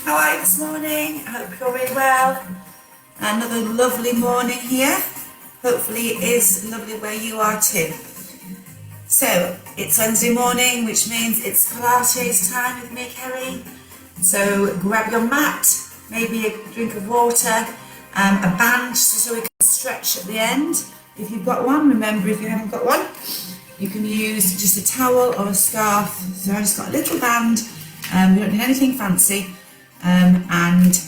How are you this morning? I hope you're really well. Another lovely morning here. Hopefully it is lovely where you are too. So it's Wednesday morning, which means it's Pilates time with me, Kerry. So grab your mat, maybe a drink of water, a band so we can stretch at the end. If you've got one, remember if you haven't got one, you can use just a towel or a scarf. So I just got a little band, you don't need anything fancy, and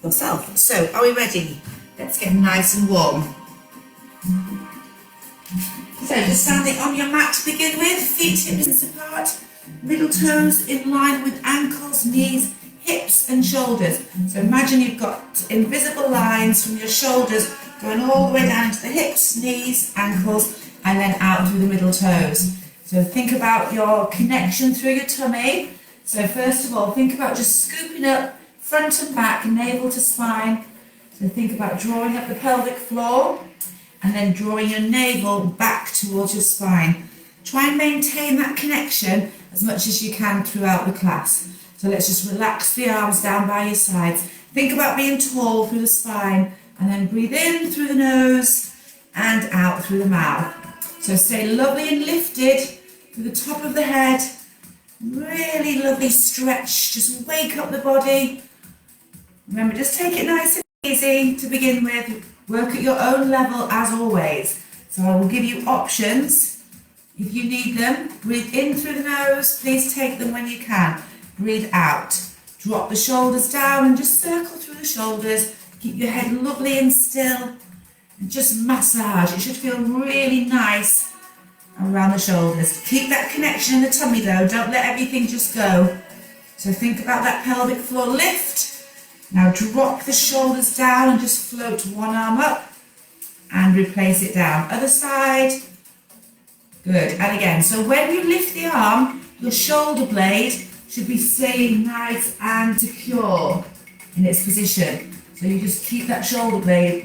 yourself. So are we ready? Let's get nice and warm. So just standing on your mat to begin with, feet hip distance apart, middle toes in line with ankles, knees, hips and shoulders. So imagine you've got invisible lines from your shoulders going all the way down to the hips, knees, ankles and then out through the middle toes. So think about your connection through your tummy. So first of all, think about just scooping up front and back, navel to spine. So think about drawing up the pelvic floor and then drawing your navel back towards your spine. Try and maintain that connection as much as you can throughout the class. So let's just relax the arms down by your sides. Think about being tall through the spine and then breathe in through the nose and out through the mouth. So stay lovely and lifted through the top of the head. Really lovely stretch, just wake up the body. Remember, just take it nice and easy to begin with. Work at your own level as always. So I will give you options if you need them. Breathe in through the nose, please take them when you can. Breathe out. Drop the shoulders down and just circle through the shoulders. Keep your head lovely and still. And just massage. It should feel really nice around the shoulders. Keep that connection in the tummy though. Don't let everything just go. So think about that pelvic floor lift. Now drop the shoulders down and just float one arm up and replace it down. Other side. Good. And again, so when you lift the arm, your shoulder blade should be staying nice and secure in its position. So you just keep that shoulder blade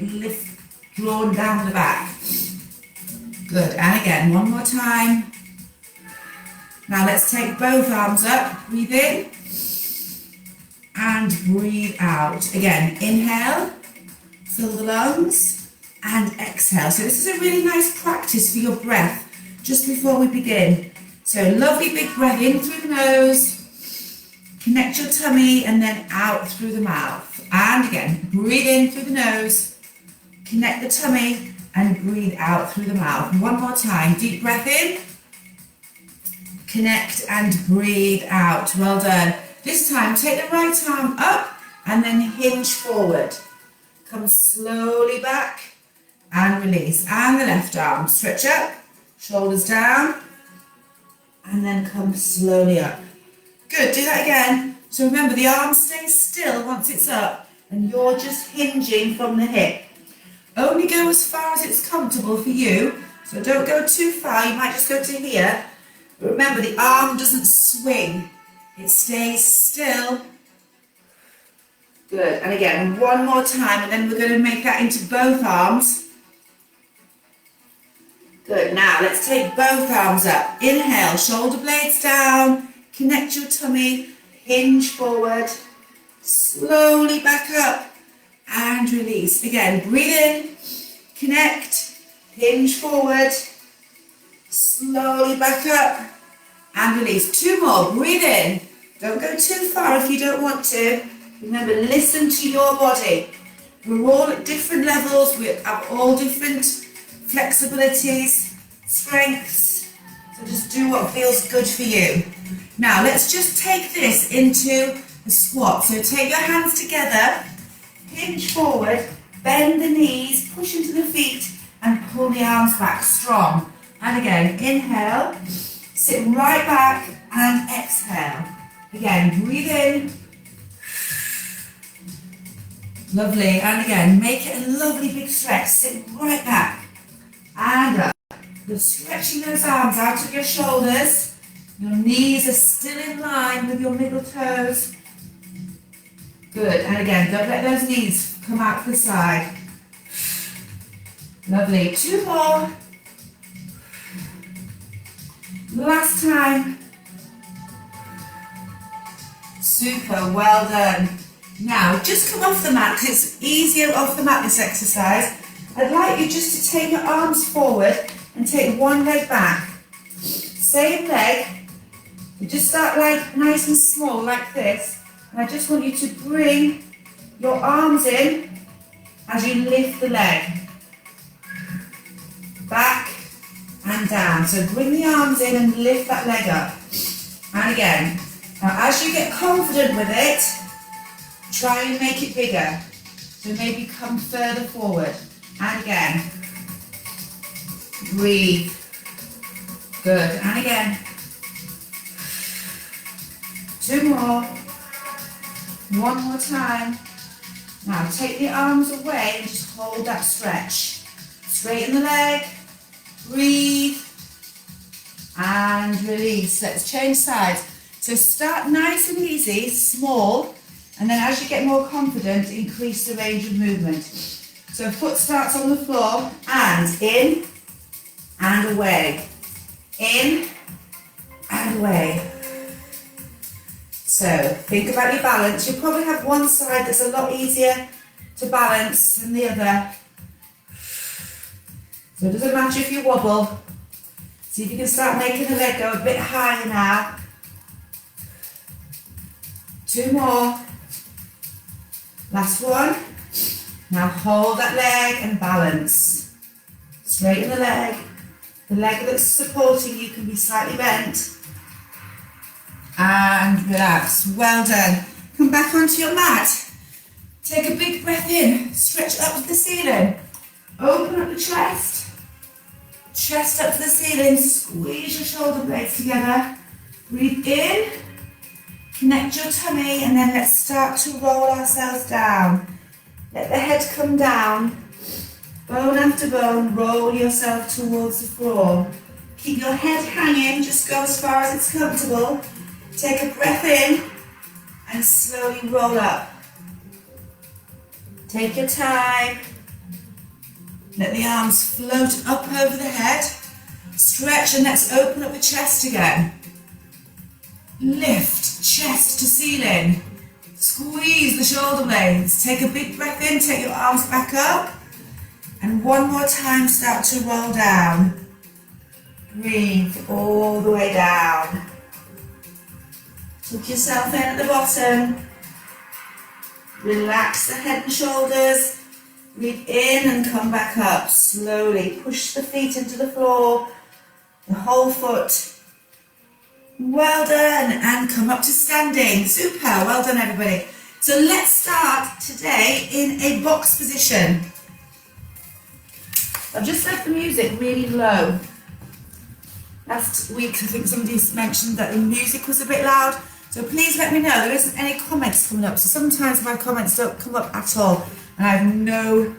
drawn down the back. Good. And again, one more time. Now let's take both arms up. Breathe in. And breathe out. Again, inhale, fill the lungs, and exhale. So this is a really nice practice for your breath just before we begin. So lovely big breath in through the nose, connect your tummy, and then out through the mouth. And again, breathe in through the nose, connect the tummy, and breathe out through the mouth. One more time, deep breath in, connect and breathe out. Well done. This time, take the right arm up and then hinge forward. Come slowly back and release. And the left arm, stretch up, shoulders down, and then come slowly up. Good, do that again. So remember, the arm stays still once it's up and you're just hinging from the hip. Only go as far as it's comfortable for you. So don't go too far, you might just go to here. But remember, the arm doesn't swing. It stays still. Good. And again, one more time, and then we're going to make that into both arms. Good. Now, let's take both arms up. Inhale, shoulder blades down. Connect your tummy. Hinge forward. Slowly back up. And release. Again, breathe in. Connect. Hinge forward. Slowly back up. And release. Two more. Breathe in. Don't go too far if you don't want to. Remember, listen to your body. We're all at different levels. We have all different flexibilities, strengths. So just do what feels good for you. Now, let's just take this into a squat. So take your hands together, hinge forward, bend the knees, push into the feet, and pull the arms back strong. And again, inhale. Sit right back and exhale. Again, breathe in. Lovely. And again, make it a lovely big stretch. Sit right back and up. You're stretching those arms out of your shoulders. Your knees are still in line with your middle toes. Good. And again, don't let those knees come out to the side. Lovely. Two more. Last time. Super, well done. Now, just come off the mat, because it's easier off the mat, this exercise. I'd like you just to take your arms forward and take one leg back. Same leg. You just start like nice and small, like this. And I just want you to bring your arms in as you lift the leg. Back and down. So bring the arms in and lift that leg up. And again. Now as you get confident with it, try and make it bigger. So maybe come further forward. And again. Breathe. Good. And again. 2 more. 1 more time. Now take the arms away and just hold that stretch. Straighten the leg. Breathe. And release. Let's change sides. So start nice and easy, small, and then as you get more confident, increase the range of movement. So foot starts on the floor, and in, and away. In, and away. So think about your balance. You'll probably have one side that's a lot easier to balance than the other. So it doesn't matter if you wobble. See if you can start making the leg go a bit higher now. 2 more. Last one. Now hold that leg and balance. Straighten the leg. The leg that's supporting you can be slightly bent. And relax. Well done. Come back onto your mat. Take a big breath in. Stretch up to the ceiling. Open up the chest. Chest up to the ceiling. Squeeze your shoulder blades together. Breathe in. Connect your tummy, and then let's start to roll ourselves down. Let the head come down. Bone after bone, roll yourself towards the floor. Keep your head hanging, just go as far as it's comfortable. Take a breath in and slowly roll up. Take your time. Let the arms float up over the head. Stretch and let's open up the chest again. Lift, chest to ceiling. Squeeze the shoulder blades. Take a big breath in, take your arms back up. And one more time, start to roll down. Breathe all the way down. Tuck yourself in at the bottom. Relax the head and shoulders. Breathe in and come back up. Slowly push the feet into the floor. The whole foot. Well done, and come up to standing. Super, well done everybody. So let's start today in a box position. I've just left the music really low. Last week I think somebody mentioned that the music was a bit loud, so please let me know. There isn't any comments coming up, so sometimes my comments don't come up at all, and I have no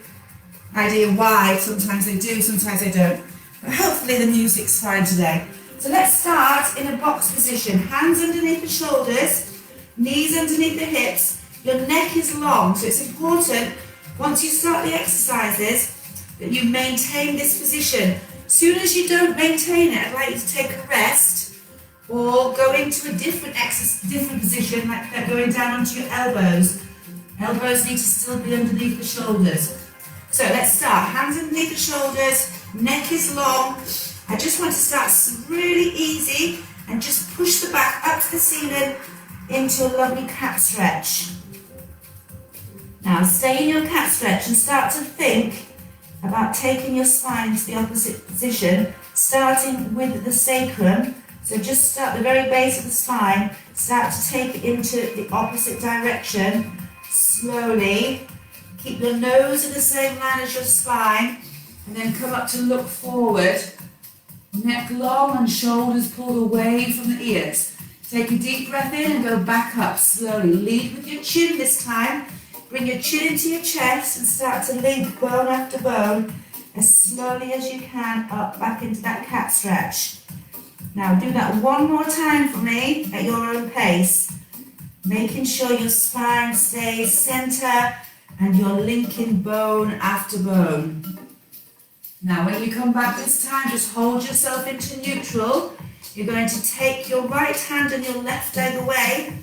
idea why. Sometimes they do, sometimes they don't. But hopefully the music's fine today. So let's start in a box position. Hands underneath the shoulders, knees underneath the hips. Your neck is long, so it's important once you start the exercises that you maintain this position. As soon as you don't maintain it, I'd like you to take a rest or go into a different position, like that, going down onto your elbows. Elbows need to still be underneath the shoulders. So let's start. Hands underneath the shoulders, neck is long. I just want to start really easy and just push the back up to the ceiling into a lovely cat stretch. Now stay in your cat stretch and start to think about taking your spine to the opposite position, starting with the sacrum. So just start the very base of the spine, start to take it into the opposite direction, slowly. Keep your nose in the same line as your spine, and then come up to look forward. Neck long and shoulders pulled away from the ears. Take a deep breath in and go back up slowly. Lead with your chin this time. Bring your chin into your chest and start to link bone after bone as slowly as you can up back into that cat stretch. Now do that one more time for me at your own pace. Making sure your spine stays center and you're linking bone after bone. Now when you come back this time, just hold yourself into neutral. You're going to take your right hand and your left leg away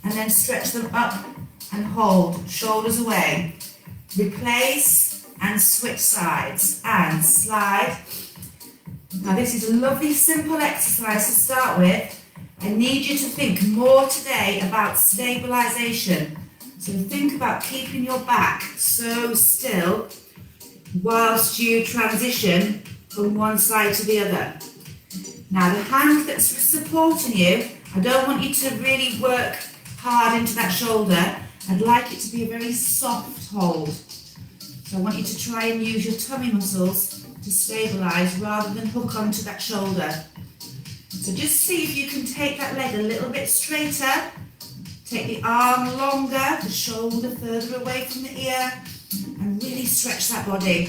and then stretch them up and hold, shoulders away. Replace and switch sides and slide. Now this is a lovely simple exercise to start with. I need you to think more today about stabilisation. So think about keeping your back so still whilst you transition from one side to the other. Now the hand that's supporting you, I don't want you to really work hard into that shoulder. I'd like it to be a very soft hold. So I want you to try and use your tummy muscles to stabilise rather than hook onto that shoulder. So just see if you can take that leg a little bit straighter. Take the arm longer, the shoulder further away from the ear, and really stretch that body.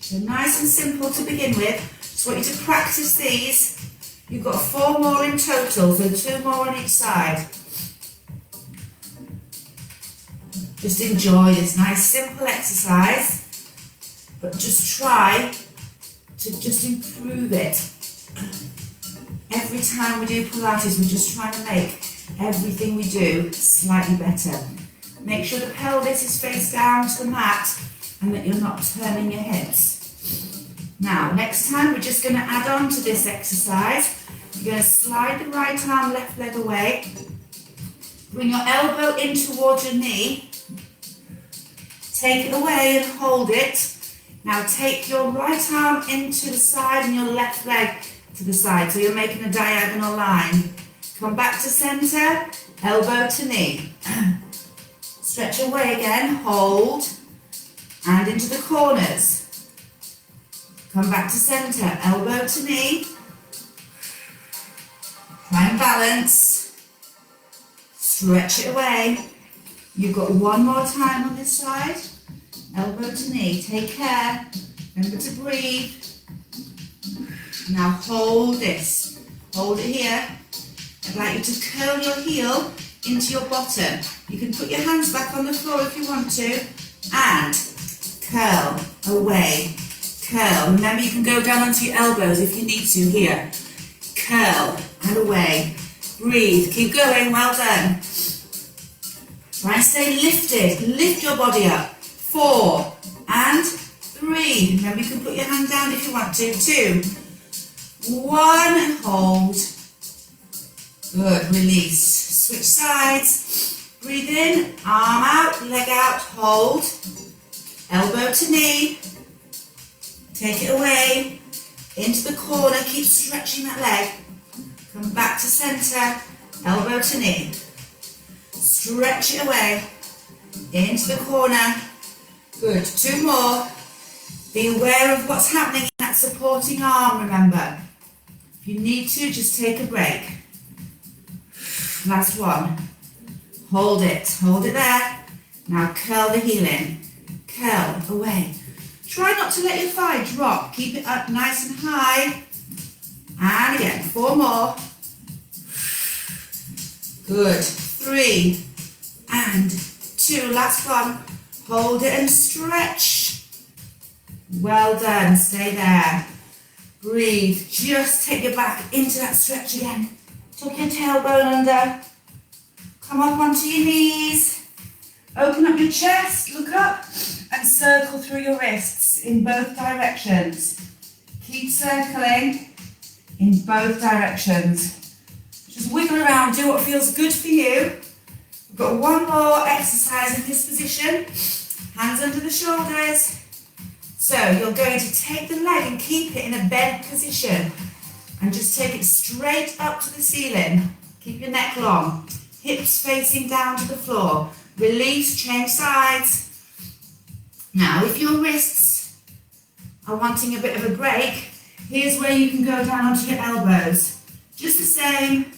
So nice and simple to begin with. Just want you to practice these. You've got 4 more in total, so 2 more on each side. Just enjoy this nice simple exercise, but just try to just improve it. Every time we do Pilates, we're just trying to make everything we do slightly better. Make sure the pelvis is face down to the mat and that you're not turning your hips. Now, next time we're just going to add on to this exercise. You're going to slide the right arm, left leg away. Bring your elbow in towards your knee. Take it away and hold it. Now take your right arm into the side and your left leg to the side, so you're making a diagonal line. Come back to centre, elbow to knee. Stretch away again, hold, and into the corners. Come back to centre, elbow to knee. Try and balance. Stretch it away. You've got 1 more time on this side. Elbow to knee, take care. Remember to breathe. Now hold this. Hold it here. I'd like you to curl your heel into your bottom. You can put your hands back on the floor if you want to. And curl away. Curl. Remember, you can go down onto your elbows if you need to here. Curl and away. Breathe. Keep going. Well done. Try and stay lifted. Lift your body up. 4 and 3. Remember, you can put your hand down if you want to. 2, 1, and hold. Good. Release. Switch sides. Breathe in. Arm out. Leg out. Hold. Elbow to knee. Take it away. Into the corner. Keep stretching that leg. Come back to centre. Elbow to knee. Stretch it away. Into the corner. Good. 2 more. Be aware of what's happening in that supporting arm, remember. If you need to, just take a break. Last one. Hold it. Hold it there. Now curl the heel in. Curl away. Try not to let your thigh drop. Keep it up nice and high. And again, 4 more. Good. 3 and 2. Last one. Hold it and stretch. Well done. Stay there. Breathe. Just take your back into that stretch again. Tuck your tailbone under. Come up onto your knees. Open up your chest. Look up and circle through your wrists in both directions. Keep circling in both directions. Just wiggle around. Do what feels good for you. We've got 1 more exercise in this position. Hands under the shoulders. So you're going to take the leg and keep it in a bent position. And just take it straight up to the ceiling. Keep your neck long. Hips facing down to the floor. Release, change sides. Now if your wrists are wanting a bit of a break, here's where you can go down onto your elbows. Just the same.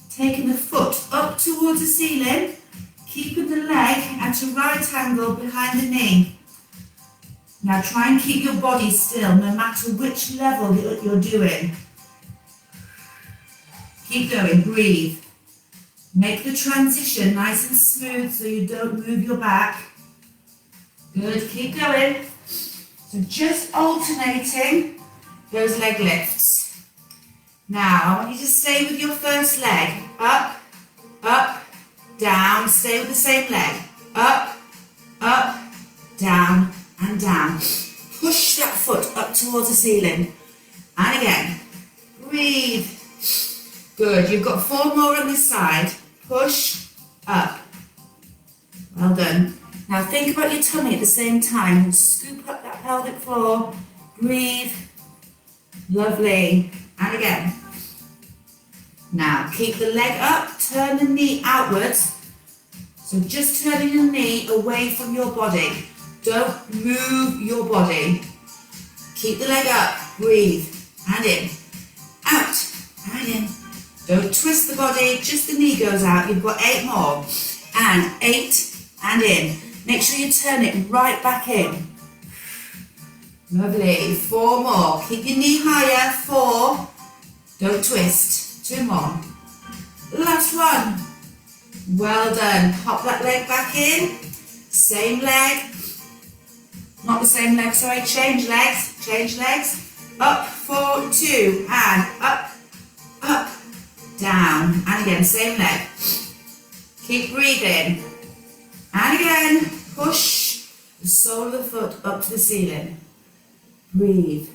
Taking the foot up towards the ceiling. Keeping the leg at a right angle behind the knee. Now try and keep your body still no matter which level you're doing. Keep going, breathe. Make the transition nice and smooth so you don't move your back. Good, keep going. So just alternating those leg lifts. Now I want you to stay with your first leg. Up, up, down, stay with the same leg, up, up, down, and down. Push that foot up towards the ceiling. And again, breathe. Good, you've got 4 more on this side. Push, up. Well done. Now think about your tummy at the same time. Scoop up that pelvic floor. Breathe. Lovely. And again. Now keep the leg up, turn the knee outwards. So just turning your knee away from your body. Don't move your body. Keep the leg up, breathe, and in, out, and in. Don't twist the body, just the knee goes out. You've got 8 more. And 8, and in. Make sure you turn it right back in. Lovely, 4 more. Keep your knee higher, 4. Don't twist, 2 more. Last one. Well done. Hop that leg back in. Same leg. Not the same leg, sorry. Change legs. Change legs. Up for 2. And up, up, down. And again, same leg. Keep breathing. And again, push the sole of the foot up to the ceiling. Breathe.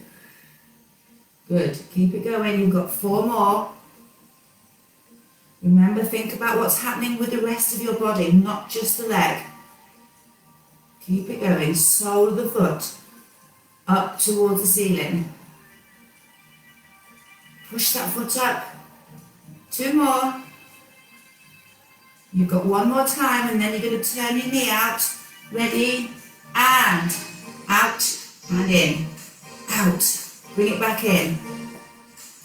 Good. Keep it going. You've got 4 more. Remember, think about what's happening with the rest of your body, not just the leg. Keep it going. Sole of the foot up towards the ceiling. Push that foot up. 2 more. You've got 1 more time, and then you're going to turn your knee out. Ready? And out and in. Out. Bring it back in.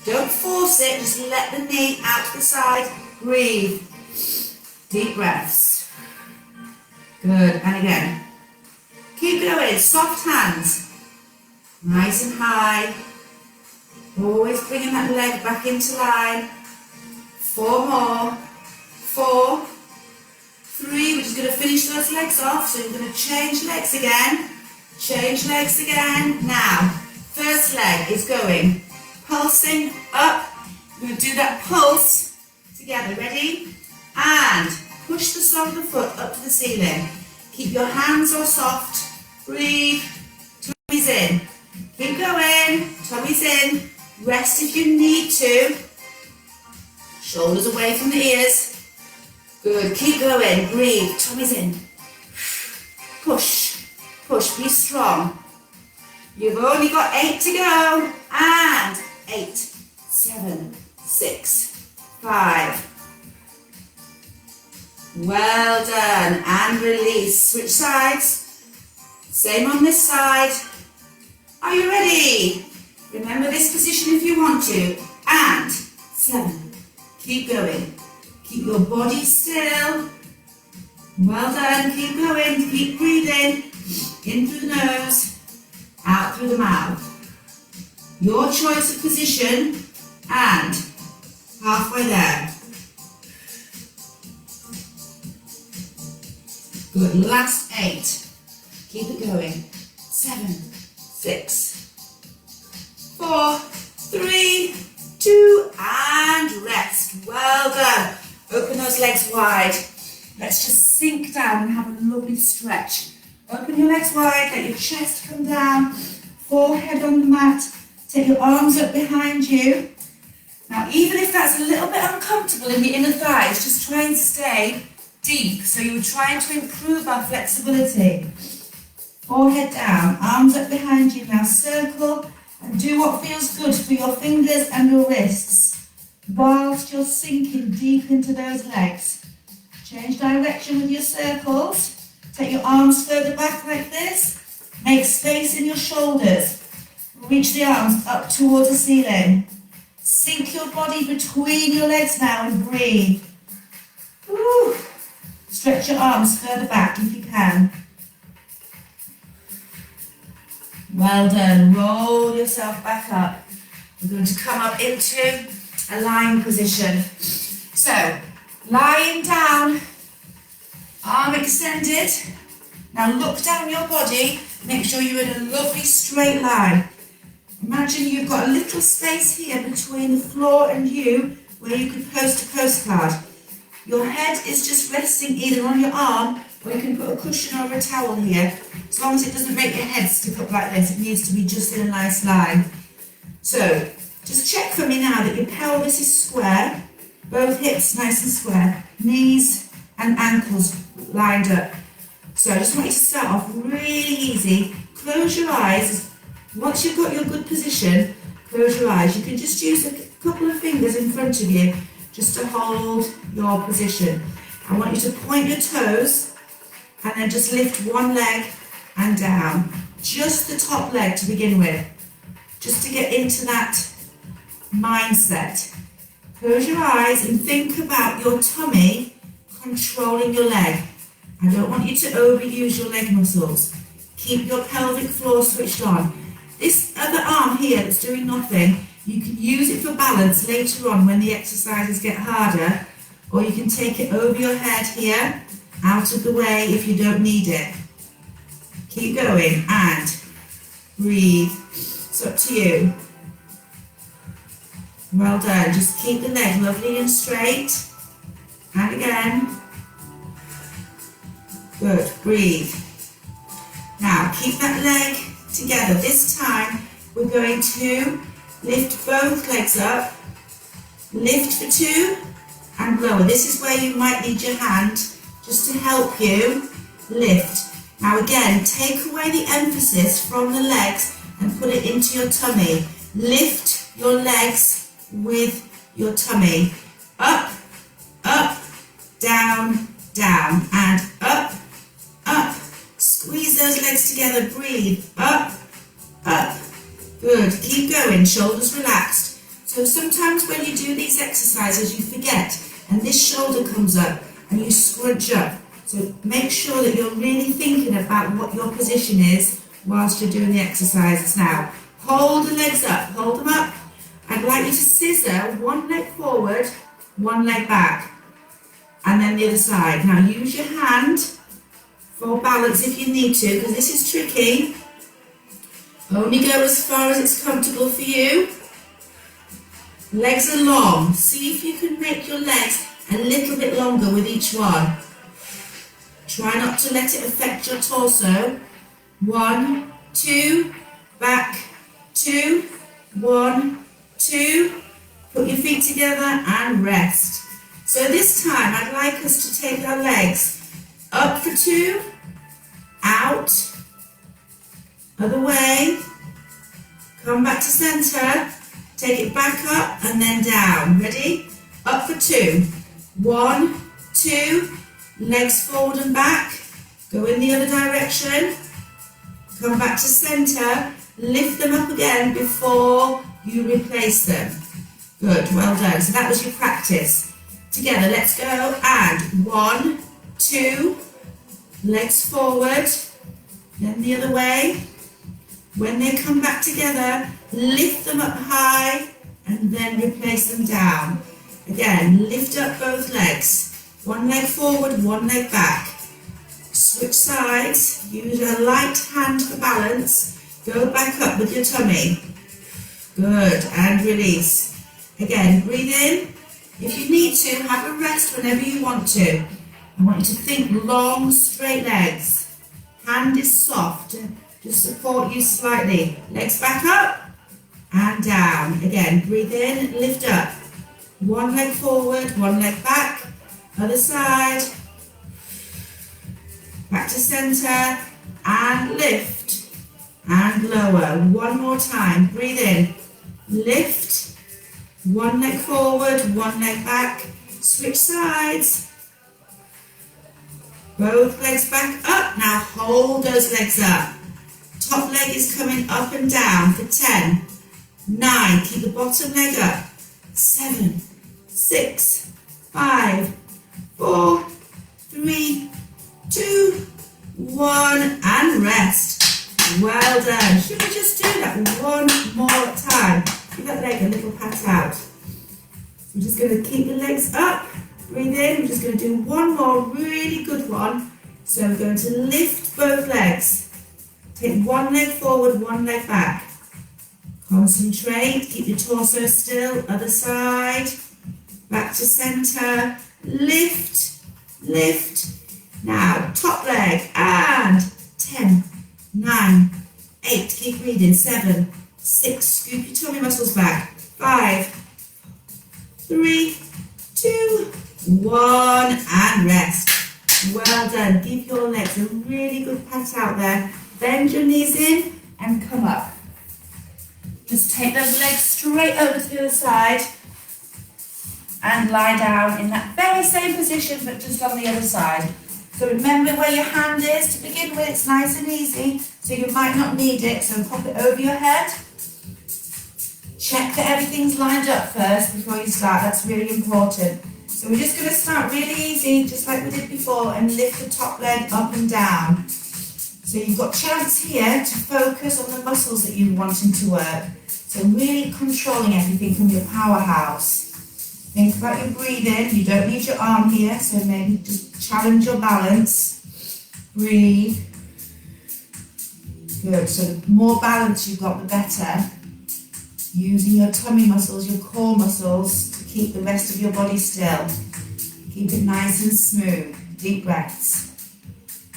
Don't force it, just let the knee out to the side. Breathe. Deep breaths. Good. And again. Keep going. Soft hands. Nice and high. Always bringing that leg back into line. 4 more. 4. 3. We're just going to finish those legs off. So you're going to change legs again. Change legs again. Now, first leg is going pulsing up. We're going to do that pulse together. Ready? And push the sole of the foot up to the ceiling. Keep your hands all soft. Breathe. Tummies in. Keep going. Tummies in. Rest if you need to. Shoulders away from the ears. Good. Keep going. Breathe. Tummies in. Push. Push. Be strong. You've only got 8 to go. And 8, 7, 6, 5. Well done. And release. Switch sides. Same on this side. Are you ready? Remember this position if you want to. And 7. Keep going. Keep your body still. Well done. Keep going. Keep breathing. In through the nose. Out through the mouth. Your choice of position. And halfway there. Good. Last 8. Keep it going. 7, 6, 4, 3, 2, and rest. Well done. Open those legs wide. Let's just sink down and have a lovely stretch. Open your legs wide, let your chest come down, forehead on the mat. Take your arms up behind you. Now, even if that's a little bit uncomfortable in your inner thighs, just try and stay deep. So you're trying to improve our flexibility. Forehead down, arms up behind you. Now circle and do what feels good for your fingers and your wrists whilst you're sinking deep into those legs. Change direction with your circles. Take your arms further back like this. Make space in your shoulders. Reach the arms up towards the ceiling. Sink your body between your legs now and breathe. Woo. Stretch your arms further back if you can. Well done. Roll yourself back up. We're going to come up into a lying position. So, lying down, arm extended. Now look down your body. Make sure you're in a lovely straight line. Imagine you've got a little space here between the floor and you where you could post a postcard. Your head is just resting either on your arm, or you can put a cushion or a towel here. As long as it doesn't make your head stick up like this, it needs to be just in a nice line. So, just check for me now that your pelvis is square, both hips nice and square, knees and ankles lined up. So I just want you to start off really easy. Close your eyes. Once you've got your good position, close your eyes. You can just use a couple of fingers in front of you just to hold your position. I want you to point your toes and then just lift one leg and down. Just the top leg to begin with, just to get into that mindset. Close your eyes and think about your tummy controlling your leg. I don't want you to overuse your leg muscles. Keep your pelvic floor switched on. This other arm here that's doing nothing, you can use it for balance later on when the exercises get harder, or you can take it over your head here, out of the way if you don't need it. Keep going and breathe. It's up to you. Well done. Just keep the leg lovely and straight. And again. Good. Breathe. Now keep that leg together. This time we're going to lift both legs up. Lift for 2 and lower. This is where you might need your hand just to help you lift. Now again, take away the emphasis from the legs and put it into your tummy. Lift your legs with your tummy. Up, up, down, down, and up, up. Squeeze those legs together, breathe. Up, up. Good, keep going, shoulders relaxed. So sometimes when you do these exercises you forget and this shoulder comes up and you scrunch up. So make sure that you're really thinking about what your position is whilst you're doing the exercises now. Hold the legs up, hold them up. I'd like you to scissor one leg forward, one leg back, and then the other side. Now use your hand for balance if you need to, because this is tricky. Only go as far as it's comfortable for you. Legs are long. See if you can make your legs a little bit longer with each one. Try not to let it affect your torso. 1, 2, back, 2, 1, 2. Put your feet together and rest. So this time I'd like us to take our legs up for 2, out, other way, come back to centre, take it back up and then down. Ready? Up for 2. 1, 2, legs forward and back, go in the other direction, come back to centre, lift them up again before you replace them. Good, well done. So that was your practice. Together, let's go. And 1, 2, legs forward, then the other way. When they come back together, lift them up high and then replace them down. Again, lift up both legs. One leg forward, one leg back. Switch sides, use a light hand for balance. Go back up with your tummy. Good, and release. Again, breathe in. If you need to, have a rest whenever you want to. I want you to think long, straight legs. Hand is soft, just support you slightly. Legs back up and down. Again, breathe in, lift up. One leg forward, one leg back. Other side. Back to centre and lift and lower. One more time. Breathe in. Lift. One leg forward, one leg back. Switch sides. Both legs back up. Now hold those legs up. Top leg is coming up and down for 10, 9. Keep the bottom leg up. 7, 6, 5, 4, 3, 2, 1, and rest. Well done. Should we just do that one more time? Give that leg a little pat out. We're just going to keep the legs up. Breathe in. We're just going to do one more really good one. So we're going to lift both legs. Take one leg forward, one leg back. Concentrate. Keep your torso still. Other side. Back to centre. lift, lift. Now, top leg, and 10, 9, 8, keep breathing, 7, 6, scoop your tummy muscles back, 5, 3, 2, 1, and rest. Well done. Give your legs a really good pat out there. Bend your knees in and come up. Just take those legs straight over to the other side and lie down in that very same position, but just on the other side. So remember where your hand is to begin with. It's nice and easy, so you might not need it. So pop it over your head. Check that everything's lined up first before you start. That's really important. So we're just going to start really easy, just like we did before, and lift the top leg up and down. So you've got chance here to focus on the muscles that you're wanting to work. So really controlling everything from your powerhouse. Think about your breathing. You don't need your arm here, so maybe just challenge your balance. Breathe. Good. So the more balance you've got, the better. Using your tummy muscles, your core muscles, to keep the rest of your body still. Keep it nice and smooth. Deep breaths.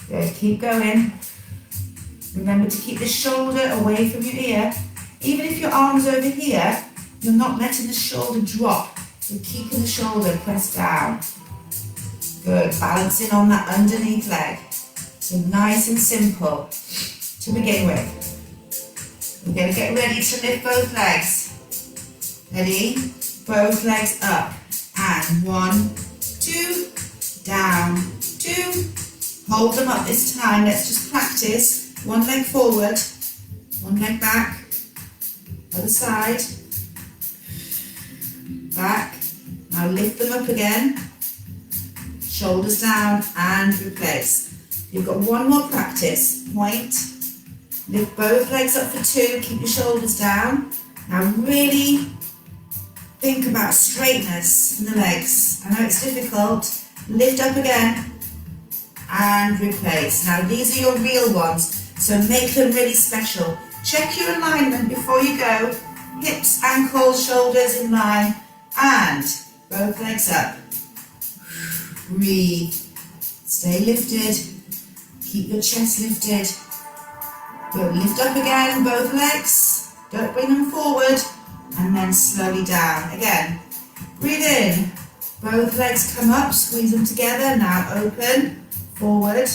Good. Keep going. Remember to keep the shoulder away from your ear. Even if your arm's over here, you're not letting the shoulder drop. You're keeping the shoulder pressed down. Good. Balancing on that underneath leg. So nice and simple to begin with. We're going to get ready to lift both legs. Ready? Both legs up. And 1, 2, down, 2. Hold them up this time. Let's just practice. One leg forward, one leg back, other side, back. Now lift them up again, shoulders down and replace. You've got one more practice. Point, lift both legs up for 2, keep your shoulders down. Now really think about straightness in the legs. I know it's difficult. Lift up again and replace. Now these are your real ones. So make them really special. Check your alignment before you go. Hips, ankles, shoulders in line. And both legs up. Breathe. Stay lifted. Keep your chest lifted. Good. Lift up again, both legs. Don't bring them forward. And then slowly down. Again. Breathe in. Both legs come up. Squeeze them together. Now open. Forward.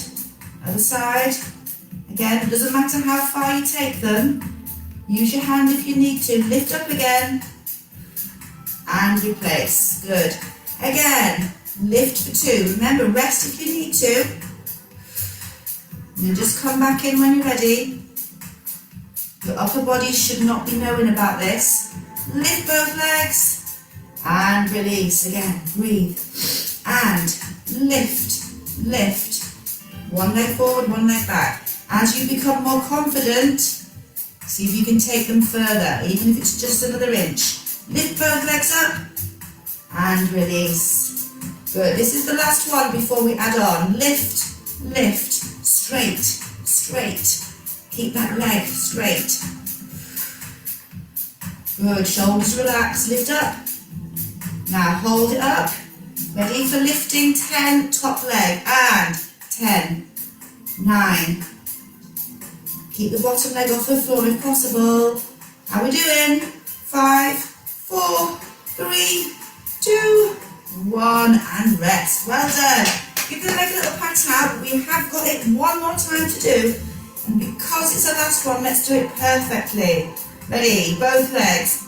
Other side. Again, it doesn't matter how far you take them. Use your hand if you need to. Lift up again. And replace. Good. Again, lift for 2. Remember, rest if you need to. And then just come back in when you're ready. Your upper body should not be knowing about this. Lift both legs. And release. Again, breathe. And lift, lift. One leg forward, one leg back. As you become more confident, see if you can take them further, even if it's just another inch. Lift both legs up and release. Good. This is the last one before we add on. Lift, lift, straight, straight. Keep that leg straight. Good. Shoulders relax. Lift up. Now hold it up. Ready for lifting 10, top leg, and 10, 9. Keep the bottom leg off the floor if possible. How are we doing? 5, 4, 3, 2, 1, and rest. Well done. Give the leg a little pat out. We have got it one more time to do. And because it's the last one, let's do it perfectly. Ready? Both legs.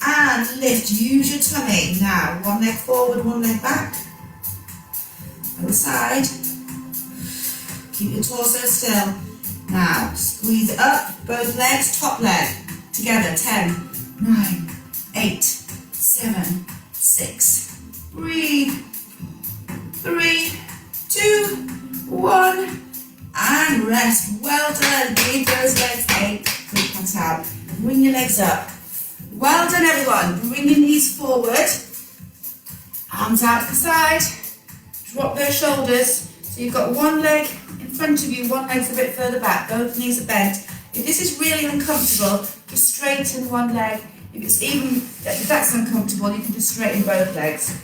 And lift. Use your tummy. Now, one leg forward, one leg back. Other side. Keep your torso still. Now, squeeze it up, both legs, top leg, together, 10, 9, 8, 7, 6, breathe, 3, 2, 1, and rest. Well done. Give those legs a quick pat out. Bring your legs up. Well done, everyone. Bring your knees forward, arms out to the side, drop those shoulders. So you've got one leg in front of you, one leg's a bit further back, both knees are bent. If this is really uncomfortable, just straighten one leg. If that's uncomfortable, you can just straighten both legs.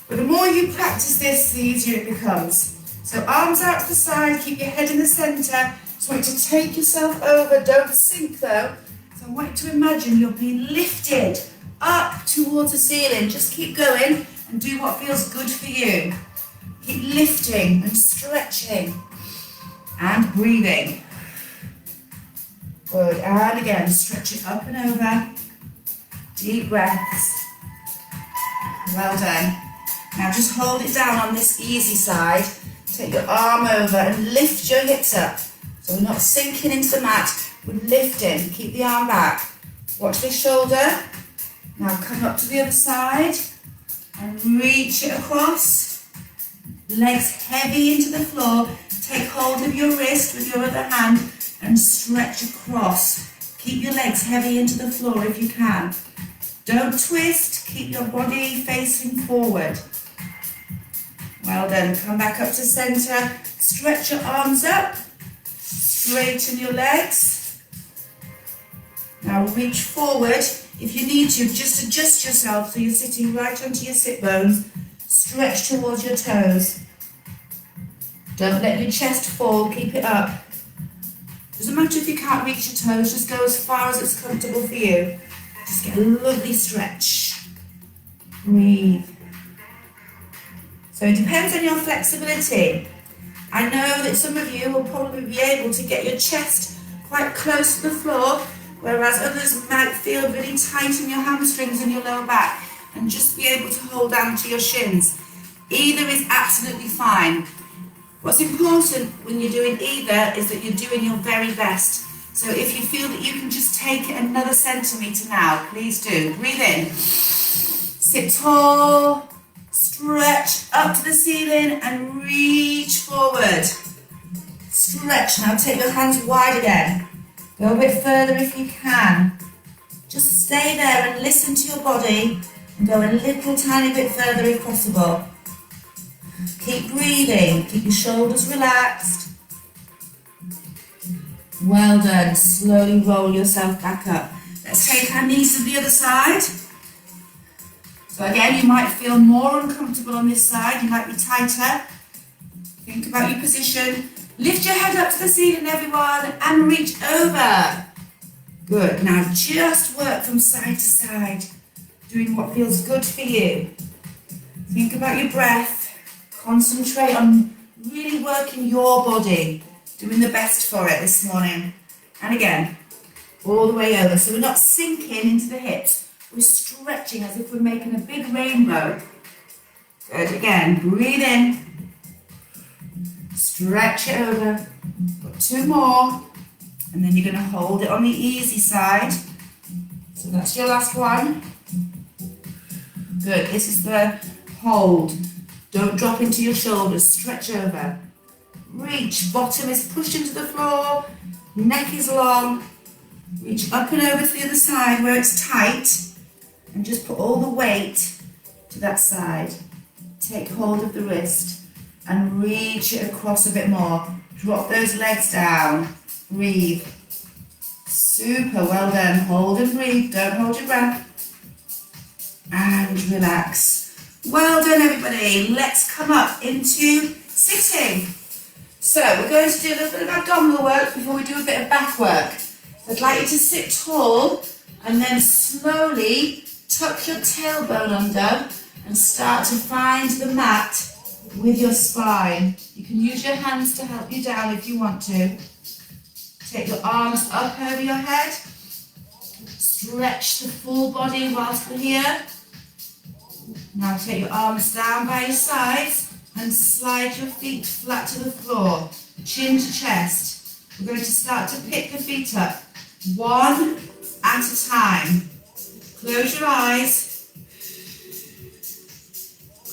But the more you practice this, the easier it becomes. So arms out to the side, keep your head in the centre. So I want you to take yourself over, don't sink though. So I want you to imagine you're being lifted up towards the ceiling. Just keep going and do what feels good for you. Keep lifting and stretching and breathing. Good, and again, stretch it up and over. Deep breaths. Well done. Now just hold it down on this easy side. Take your arm over and lift your hips up. So we're not sinking into the mat, we're lifting. Keep the arm back. Watch this shoulder. Now come up to the other side and reach it across. Legs heavy into the floor. Take hold of your wrist with your other hand and stretch across. Keep your legs heavy into the floor if you can. Don't twist, keep your body facing forward. Well done, come back up to centre. Stretch your arms up, straighten your legs. Now reach forward. If you need to, just adjust yourself so you're sitting right onto your sit bones. Stretch towards your toes. Don't let your chest fall, keep it up. Doesn't matter if you can't reach your toes, just go as far as it's comfortable for you. Just get a lovely stretch. Breathe. So it depends on your flexibility. I know that some of you will probably be able to get your chest quite close to the floor, whereas others might feel really tight in your hamstrings and your lower back and just be able to hold down to your shins. Either is absolutely fine. What's important when you're doing either is that you're doing your very best. So if you feel that you can just take it another centimetre now, please do. Breathe in. Sit tall. Stretch up to the ceiling and reach forward. Stretch. Now take your hands wide again. Go a bit further if you can. Just stay there and listen to your body and go a little tiny bit further if possible. Keep breathing. Keep your shoulders relaxed. Well done. Slowly roll yourself back up. Let's take our knees to the other side. So again, you might feel more uncomfortable on this side. You might be tighter. Think about your position. Lift your head up to the ceiling, everyone, and reach over. Good. Now just work from side to side, doing what feels good for you. Think about your breath. Concentrate on really working your body, doing the best for it this morning. And again, all the way over. So we're not sinking into the hips. We're stretching as if we're making a big rainbow. Good. Again, breathe in. Stretch it over. Got two more. And then you're going to hold it on the easy side. So that's your last one. Good. This is the hold. Don't drop into your shoulders. Stretch over. Reach. Bottom is pushed into the floor. Neck is long. Reach up and over to the other side where it's tight. And just put all the weight to that side. Take hold of the wrist and reach it across a bit more. Drop those legs down. Breathe. Super, well done. Hold and breathe. Don't hold your breath. And relax. Well done, everybody. Let's come up into sitting. So we're going to do a little bit of abdominal work before we do a bit of back work. I'd like you to sit tall and then slowly tuck your tailbone under and start to find the mat with your spine. You can use your hands to help you down if you want to. Take your arms up over your head. Stretch the full body whilst we're here. Now take your arms down by your sides and slide your feet flat to the floor, chin to chest. We're going to start to pick the feet up, one at a time. Close your eyes.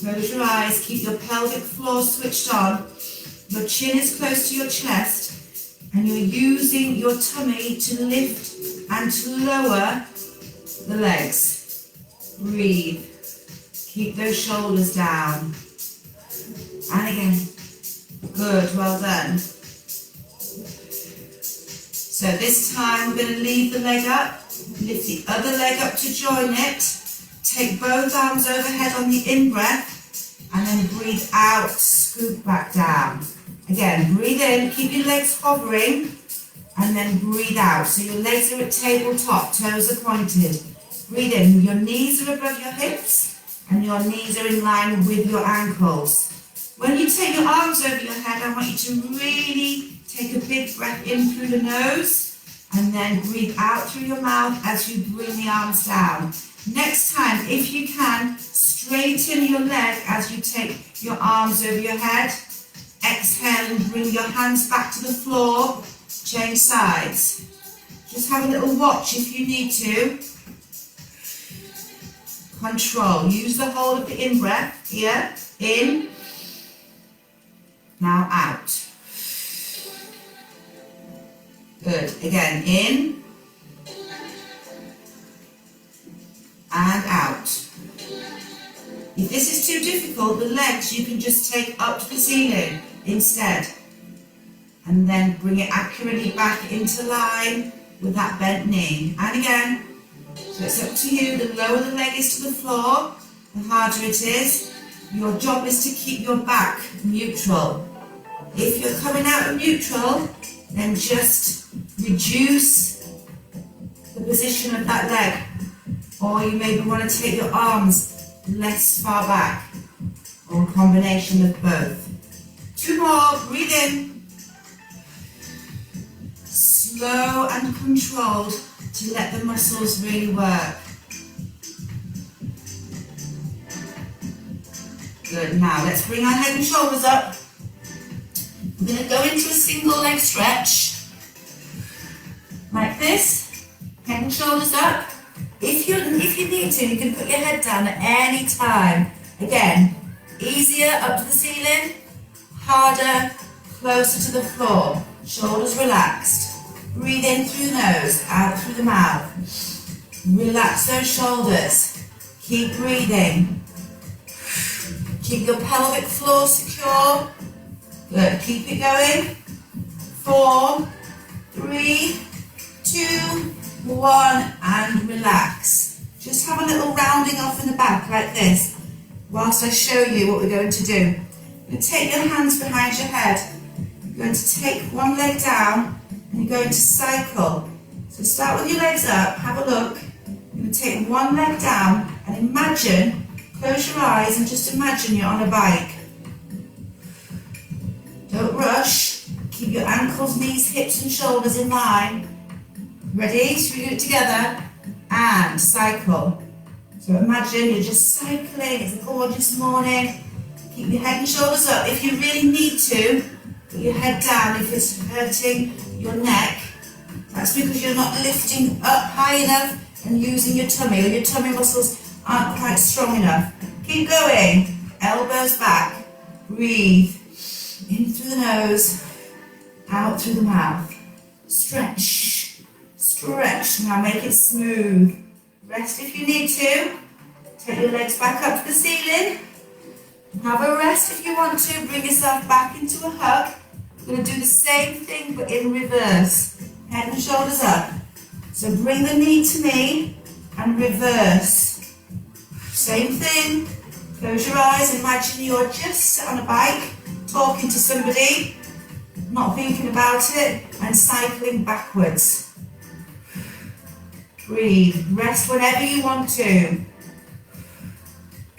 Close your eyes. Keep your pelvic floor switched on. Your chin is close to your chest and you're using your tummy to lift and to lower the legs. Breathe. Keep those shoulders down. And again. Good, well done. So this time we're going to leave the leg up, lift the other leg up to join it, take both arms overhead on the in-breath, and then breathe out, scoop back down. Again, breathe in, keep your legs hovering, and then breathe out. So your legs are at tabletop, toes are pointed. Breathe in, your knees are above your hips, and your knees are in line with your ankles. When you take your arms over your head, I want you to really take a big breath in through the nose, and then breathe out through your mouth as you bring the arms down. Next time, if you can, straighten your leg as you take your arms over your head. Exhale and bring your hands back to the floor. Change sides. Just have a little watch if you need to. Control. Use the whole of the in-breath. Here. In. Now out. Good. Again. In. And out. If this is too difficult, the legs you can just take up to the ceiling instead. And then bring it accurately back into line with that bent knee. And again. So it's up to you. The lower the leg is to the floor, the harder it is. Your job is to keep your back neutral. If you're coming out of neutral, then just reduce the position of that leg. Or you maybe want to take your arms less far back, or a combination of both. 2 more, breathe in. Slow and controlled to let the muscles really work. Good, now let's bring our head and shoulders up. We're going to go into a single leg stretch, like this, head and shoulders up. If you need to, you can put your head down at any time. Again, easier up to the ceiling, harder, closer to the floor. Shoulders relaxed. Breathe in through the nose, out through the mouth. Relax those shoulders. Keep breathing. Keep your pelvic floor secure. Good, keep it going. 4, 3, 2, 1, and relax. Just have a little rounding off in the back like this, whilst I show you what we're going to do. You're going to take your hands behind your head. You're going to take one leg down, and you're going to cycle. So start with your legs up, have a look. You're going to take one leg down, and imagine, close your eyes, and just imagine you're on a bike. Don't rush. Keep your ankles, knees, hips, and shoulders in line. Ready? So we do it together, and cycle. So imagine you're just cycling, it's a gorgeous morning. Keep your head and shoulders up. If you really need to, put your head down if it's hurting your neck. That's because you're not lifting up high enough and using your tummy, or your tummy muscles aren't quite strong enough. Keep going. Elbows back. Breathe. In through the nose, out through the mouth. Stretch. Stretch. Now make it smooth. Rest if you need to. Take your legs back up to the ceiling. Have a rest if you want to. Bring yourself back into a hug. We're going to do the same thing but in reverse. Head and shoulders up. So bring the knee to me and reverse. Same thing. Close your eyes. Imagine you're just sat on a bike, talking to somebody, not thinking about it, and cycling backwards. Breathe. Rest whenever you want to.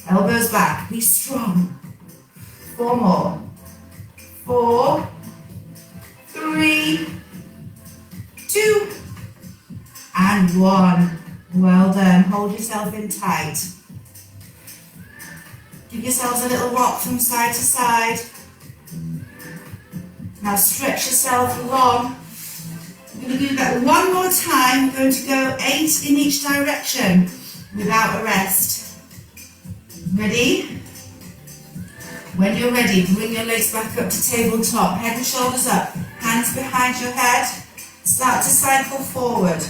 Elbows back. Be strong. 4 more. 4, 3, 2, and 1. Well done. Hold yourself in tight. Give yourselves a little rock from side to side. Now stretch yourself long. We're going to do that one more time. We're going to go 8 in each direction without a rest. Ready? When you're ready, bring your legs back up to tabletop. Head and shoulders up. Hands behind your head. Start to cycle forward.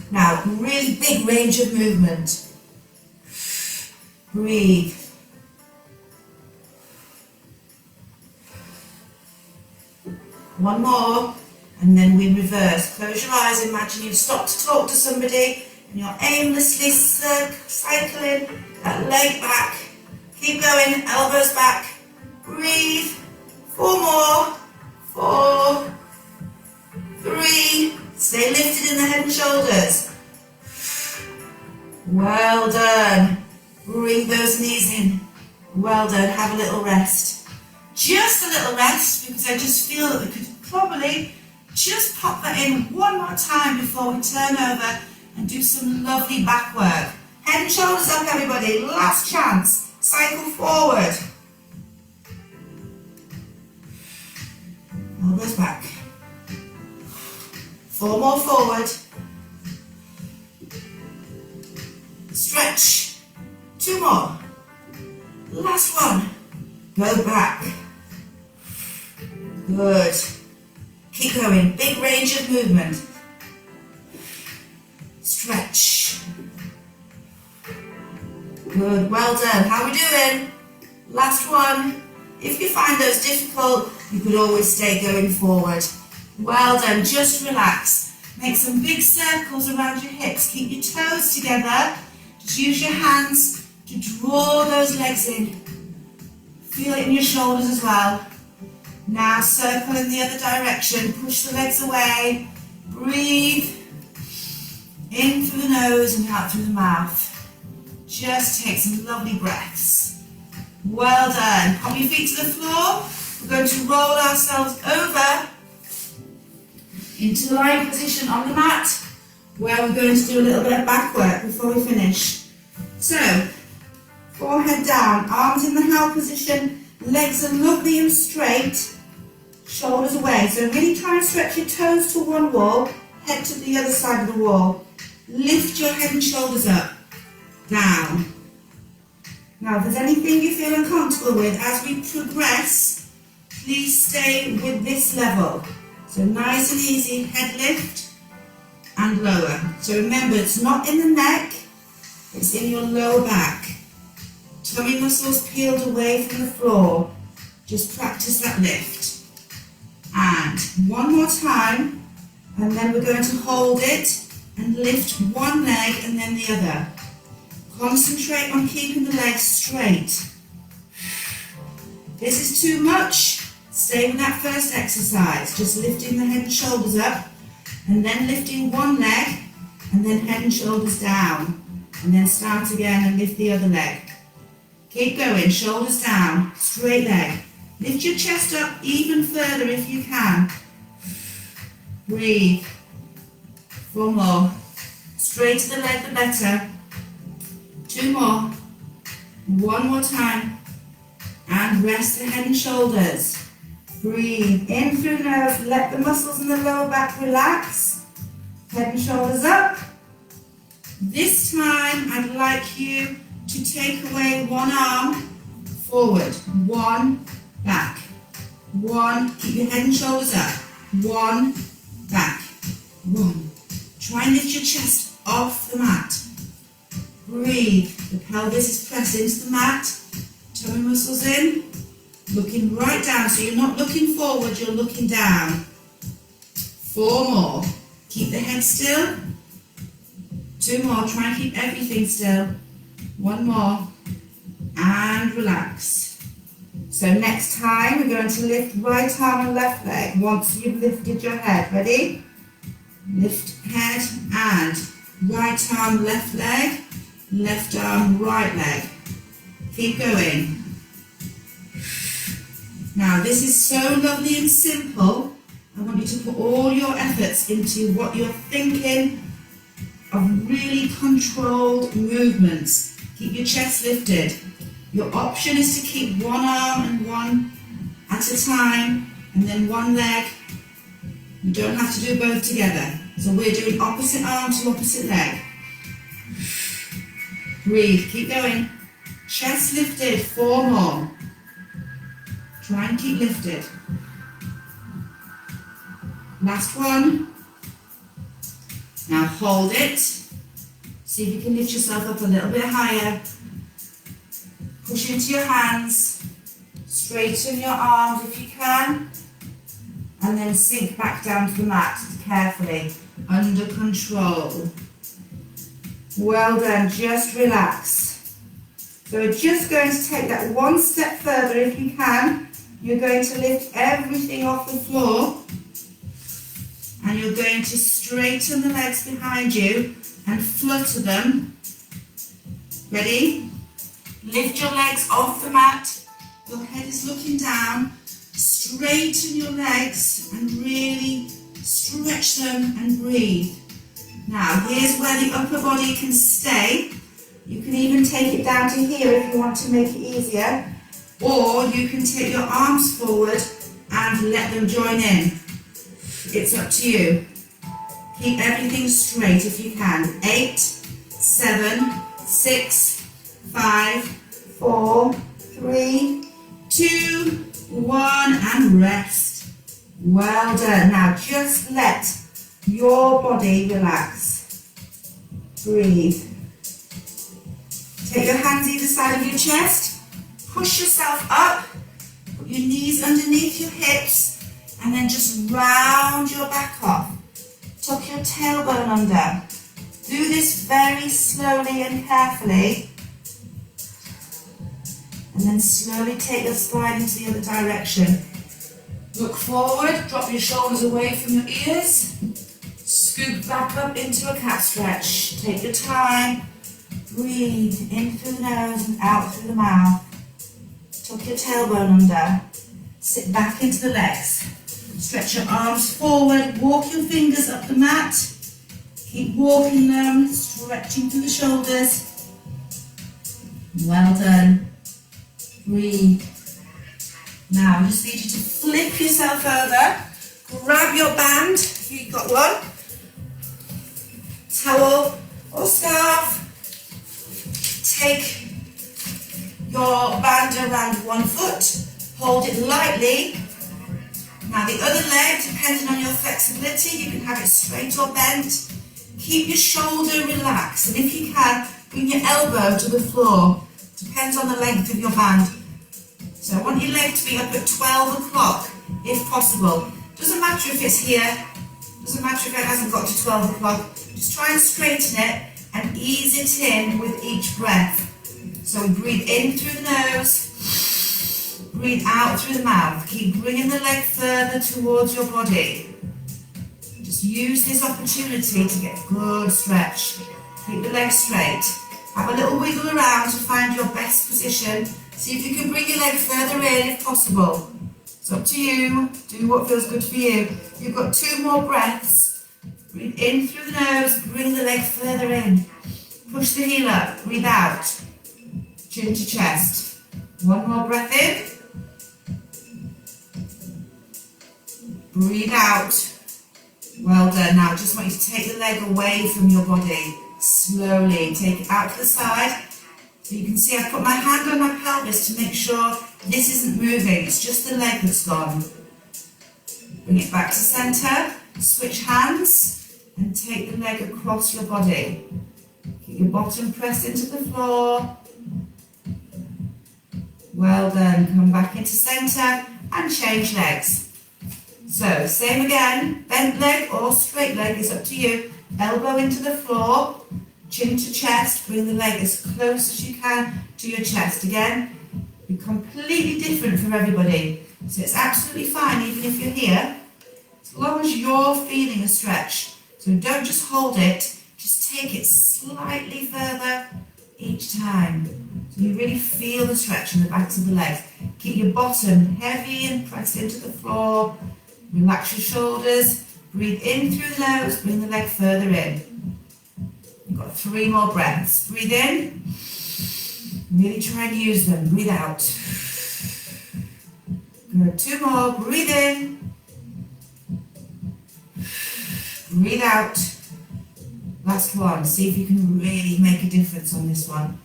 Now, really big range of movement. Breathe. One more, and then we reverse. Close your eyes. Imagine you've stopped to talk to somebody, and you're aimlessly cycling that leg back. Keep going, elbows back. Breathe. 4 more. 4, 3. Stay lifted in the head and shoulders. Well done. Bring those knees in. Well done. Have a little rest. Just a little rest, because I just feel that we could probably just pop that in one more time before we turn over and do some lovely back work. Head and shoulders up, everybody. Last chance. Cycle forward. Elbows back. 4 more forward. Stretch. 2 more. Last one. Go back. Good. Keep going. Big range of movement. Stretch. Good. Well done. How are we doing? Last one. If you find those difficult, you could always stay going forward. Well done. Just relax. Make some big circles around your hips. Keep your toes together. Just use your hands to draw those legs in. Feel it in your shoulders as well. Now circle in the other direction. Push the legs away. Breathe in through the nose and out through the mouth. Just take some lovely breaths. Well done. Pop your feet to the floor. We're going to roll ourselves over into lying position on the mat, where we're going to do a little bit of back work before we finish. So, forehead down, arms in the held position, legs are lovely and straight, shoulders away. So really try and stretch your toes to one wall, head to the other side of the wall. Lift your head and shoulders up, down. Now, if there's anything you feel uncomfortable with as we progress, please stay with this level. So nice and easy, head lift and lower. So remember, it's not in the neck, it's in your lower back. Tummy muscles peeled away from the floor. Just practice that lift. And one more time, and then we're going to hold it and lift one leg and then the other. Concentrate on keeping the legs straight. If this is too much, stay with that first exercise, just lifting the head and shoulders up, and then lifting one leg, and then head and shoulders down, and then start again and lift the other leg. Keep going, shoulders down, straight leg. Lift your chest up even further if you can. Breathe. 4 more. Straighter the leg, the better. 2 more. 1 more time. And rest the head and shoulders. Breathe in through nose, let the muscles in the lower back relax. Head and shoulders up. This time I'd like you to take away one arm forward, 1 back, 1, keep your head and shoulders up, 1 back, 1. Try and lift your chest off the mat. Breathe, the pelvis is pressed into the mat, tummy muscles in. Looking right down, so you're not looking forward, you're looking down. 4 more. Keep the head still. 2 more, try and keep everything still. 1 more. And relax. So next time, we're going to lift right arm and left leg once you've lifted your head. Ready? Lift head and right arm, left leg, left arm, right leg. Keep going. Now this is so lovely and simple. I want you to put all your efforts into what you're thinking of really controlled movements. Keep your chest lifted. Your option is to keep one arm and one at a time, and then one leg. You don't have to do both together. So we're doing opposite arm to opposite leg. Breathe, keep going. Chest lifted, 4 more. Try and keep lifted. Last one. Now hold it. See if you can lift yourself up a little bit higher. Push into your hands. Straighten your arms if you can. And then sink back down to the mat carefully, under control. Well done, just relax. So we're just going to take that one step further if you can. You're going to lift everything off the floor and you're going to straighten the legs behind you and flutter them. Ready? Lift your legs off the mat. Your head is looking down. Straighten your legs and really stretch them and breathe. Now here's where the upper body can stay. You can even take it down to here if you want to make it easier. Or you can take your arms forward and let them join in. It's up to you. Keep everything straight if you can. 8, 7, 6, 5, 4, 3, 2, 1 and rest. Well done. Now just let your body relax. Breathe. Take your hands either side of your chest. Push yourself up. Put your knees underneath your hips and then just round your back off. Tuck your tailbone under. Do this very slowly and carefully. And then slowly take your spine into the other direction. Look forward, drop your shoulders away from your ears. Scoop back up into a cat stretch. Take your time. Breathe in through the nose and out through the mouth. Tuck your tailbone under. Sit back into the legs. Stretch your arms forward. Walk your fingers up the mat. Keep walking them, stretching through the shoulders. Well done. Breathe. Now I just need you to flip yourself over. Grab your band, if you've got one. Towel or scarf. Take your band around one foot, hold it lightly. Now the other leg, depending on your flexibility, you can have it straight or bent. Keep your shoulder relaxed, and if you can, bring your elbow to the floor. Depends on the length of your band. So I want your leg to be up at 12 o'clock, if possible. Doesn't matter if it's here, doesn't matter if it hasn't got to 12 o'clock. Just try and straighten it and ease it in with each breath. So we breathe in through the nose, breathe out through the mouth. Keep bringing the leg further towards your body. Just use this opportunity to get a good stretch. Keep the legs straight. Have a little wiggle around to find your best position. See if you can bring your leg further in if possible. It's up to you. Do what feels good for you. You've got 2 more breaths. Breathe in through the nose, bring the leg further in. Push the heel up, breathe out. Chin to chest. 1 more breath in. Breathe out. Well done. Now I just want you to take the leg away from your body. Slowly take it out to the side. So you can see I've put my hand on my pelvis to make sure this isn't moving. It's just the leg that's gone. Bring it back to centre. Switch hands and take the leg across your body. Keep your bottom pressed into the floor. Well done. Come back into centre and change legs. So same again, bent leg or straight leg is up to you. Elbow into the floor, chin to chest, bring the leg as close as you can to your chest. Again, be completely different from everybody. So it's absolutely fine even if you're here, as long as you're feeling a stretch. So don't just hold it, just take it slightly further each time. So you really feel the stretch in the backs of the legs. Keep your bottom heavy and pressed into the floor. Relax your shoulders. Breathe in through the nose, bring the leg further in. You've got 3 more breaths. Breathe in. Really try and use them. Breathe out. Good. 2 more. Breathe in. Breathe out. Last one. See if you can really make a difference on this one.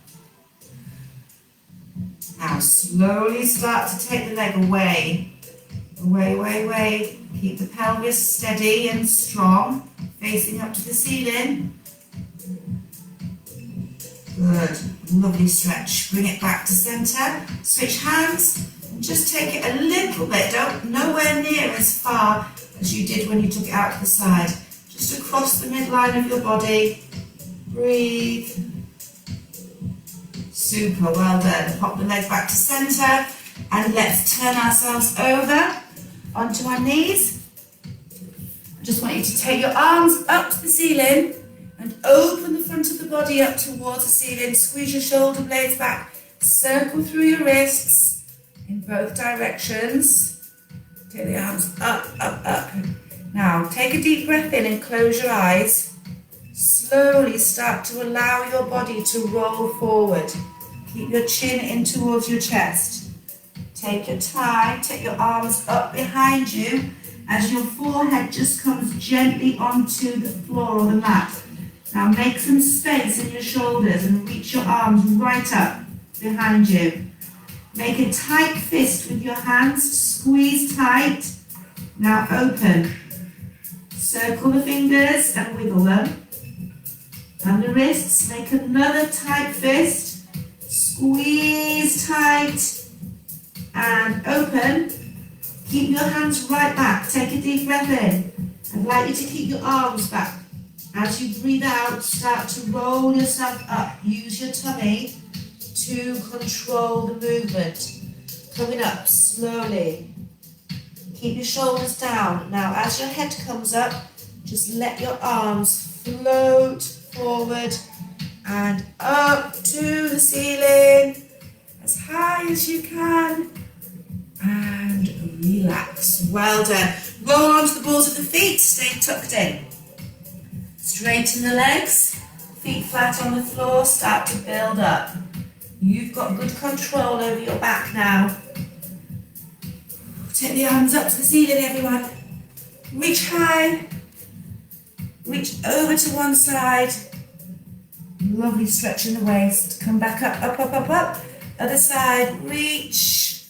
Now slowly start to take the leg away. Away, away, away. Keep the pelvis steady and strong, facing up to the ceiling. Good. Lovely stretch. Bring it back to centre. Switch hands. And just take it a little bit. Nowhere near as far as you did when you took it out to the side. Just across the midline of your body. Breathe. Super, well done. Pop the legs back to centre and let's turn ourselves over onto our knees. I just want you to take your arms up to the ceiling and open the front of the body up towards the ceiling. Squeeze your shoulder blades back. Circle through your wrists in both directions. Take the arms up, up, up. Now take a deep breath in and close your eyes. Slowly start to allow your body to roll forward. Keep your chin in towards your chest. Take your time, take your arms up behind you as your forehead just comes gently onto the floor or the mat. Now make some space in your shoulders and reach your arms right up behind you. Make a tight fist with your hands, squeeze tight. Now open. Circle the fingers and wiggle them. And the wrists, make another tight fist, squeeze tight and open. Keep your hands right back, take a deep breath in. I'd like you to keep your arms back. As you breathe out, start to roll yourself up. Use your tummy to control the movement. Coming up slowly. Keep your shoulders down. Now as your head comes up, just let your arms float forward and up to the ceiling as high as you can and relax. Well done. Roll onto the balls of the feet, stay tucked in. Straighten the legs, feet flat on the floor, start to build up. You've got good control over your back now. Take the arms up to the ceiling, everyone. Reach high. Reach over to one side. Lovely stretch in the waist. Come back up, up, up, up, up. Other side, reach.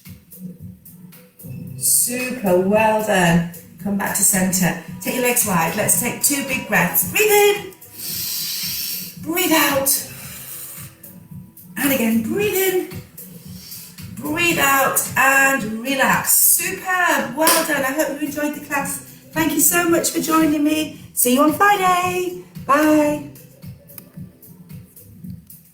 Super, well done. Come back to centre. Take your legs wide. Let's take 2 big breaths. Breathe in. Breathe out. And again, breathe in. Breathe out and relax. Superb, well done. I hope you enjoyed the class. Thank you so much for joining me. See you on Friday. Bye.